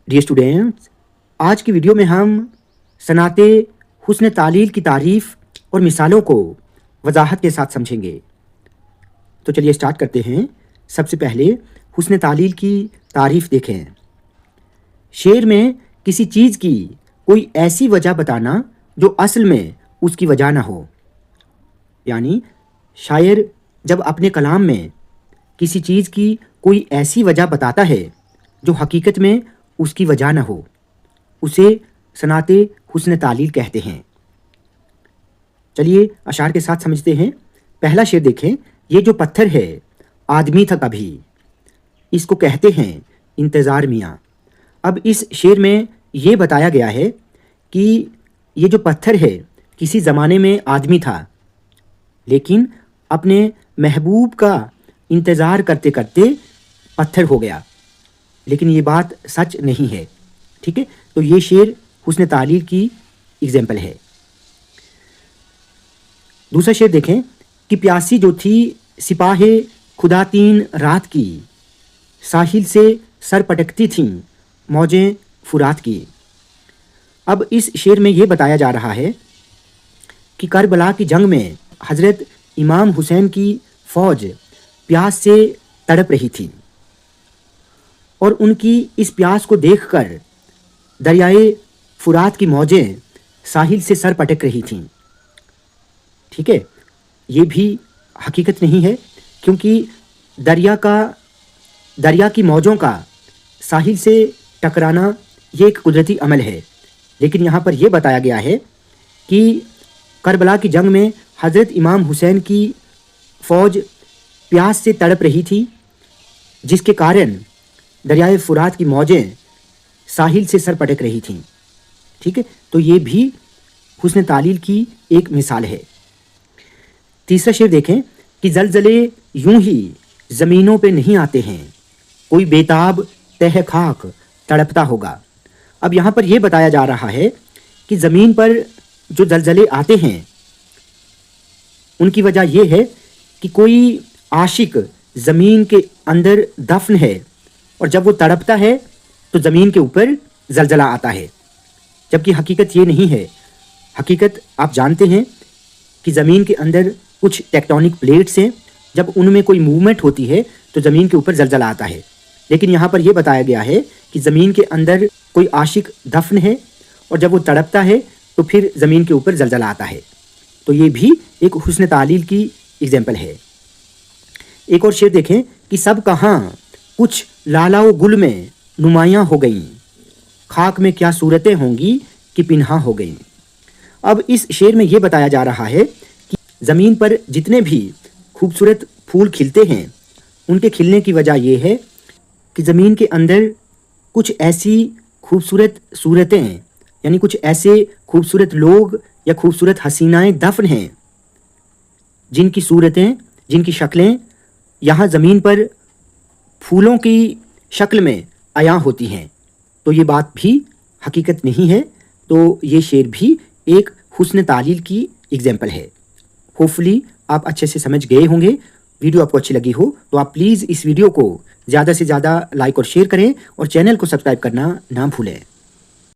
Dear students, आज की video में हम सनाते हुस्न तालील की तारीफ़ और मिसालों को वजाहत के साथ समझेंगे। तो चलिए स्टार्ट करते हैं। सबसे पहले हुस्न तालील की तारीफ़ देखें। शेर में किसी चीज़ की कोई ऐसी वजह बताना जो असल में उसकी वजह ना हो। यानी शायर जब अपने कलाम में किसी चीज़ की कोई ऐसी वजह बताता है जो हकीकत में उसकी वजह ना हो, उसे सनाते हुस्न तालील कहते हैं। चलिए अशार के साथ समझते हैं। पहला शेर देखें। ये जो पत्थर है आदमी था कभी, इसको कहते हैं इंतज़ार मियाँ। अब इस शेर में ये बताया गया है कि ये जो पत्थर है किसी ज़माने में आदमी था, लेकिन अपने महबूब का इंतज़ार करते करते पत्थर हो गया। लेकिन ये बात सच नहीं है। ठीक है, तो ये शेर हुस्न तालील की एग्जाम्पल है। दूसरा शेर देखें कि प्यासी जो थी सिपाहे खुदा तीन रात की, साहिल से सर पटकती थीं मौजें फुरात की। अब इस शेर में ये बताया जा रहा है कि करबला की जंग में हज़रत इमाम हुसैन की फ़ौज प्यास से तड़प रही थी और उनकी इस प्यास को देखकर दरियाए फुरात की मौजें साहिल से सर पटक रही थीं। ठीक है, ये भी हकीकत नहीं है, क्योंकि दरिया की मौजों का साहिल से टकराना ये एक कुदरती अमल है। लेकिन यहाँ पर यह बताया गया है कि करबला की जंग में हज़रत इमाम हुसैन की फ़ौज प्यास से तड़प रही थी, जिसके कारण दरियाए फुरात की मौजें साहिल से सर पटक रही थीं। ठीक है, तो ये भी हुस्न तालील की एक मिसाल है। तीसरा शेर देखें कि ज़लज़ले यूं ही ज़मीनों पे नहीं आते हैं, कोई बेताब तह खाक तड़पता होगा। अब यहाँ पर यह बताया जा रहा है कि ज़मीन पर जो ज़लज़ले आते हैं उनकी वजह यह है कि कोई आशिक ज़मीन के अंदर दफन है और जब वो तड़पता है तो ज़मीन के ऊपर ज़लज़ला आता है, जबकि हकीकत ये नहीं है। हकीकत आप जानते हैं कि ज़मीन के अंदर कुछ टेक्टोनिक प्लेट्स हैं, जब उनमें कोई मूवमेंट होती है तो ज़मीन के ऊपर ज़लज़ला आता है। लेकिन यहाँ पर यह बताया गया है कि ज़मीन के अंदर कोई आशिक दफन है और जब वो तड़पता है तो फिर ज़मीन के ऊपर ज़लज़ला आता है। तो ये भी एक हुस्न तालील की एग्जाम्पल है। एक और शेर देखें कि सब कहाँ कुछ लालाओ गुल में नुमायाँ हो गईं, खाक में क्या सूरतें होंगी कि पिन्हा हो गईं। अब इस शेर में ये बताया जा रहा है कि ज़मीन पर जितने भी खूबसूरत फूल खिलते हैं उनके खिलने की वजह यह है कि ज़मीन के अंदर कुछ ऐसी खूबसूरत सूरतें, यानी कुछ ऐसे खूबसूरत लोग या खूबसूरत हसीनाएं दफन हैं जिनकी सूरतें, जिनकी शक्लें यहाँ ज़मीन पर फूलों की शक्ल में अयां होती हैं। तो ये बात भी हकीकत नहीं है। तो ये शेर भी एक हुस्न तालील की एग्जाम्पल है। होपफुली आप अच्छे से समझ गए होंगे। वीडियो आपको अच्छी लगी हो तो आप प्लीज़ इस वीडियो को ज़्यादा से ज़्यादा लाइक और शेयर करें और चैनल को सब्सक्राइब करना ना भूलें।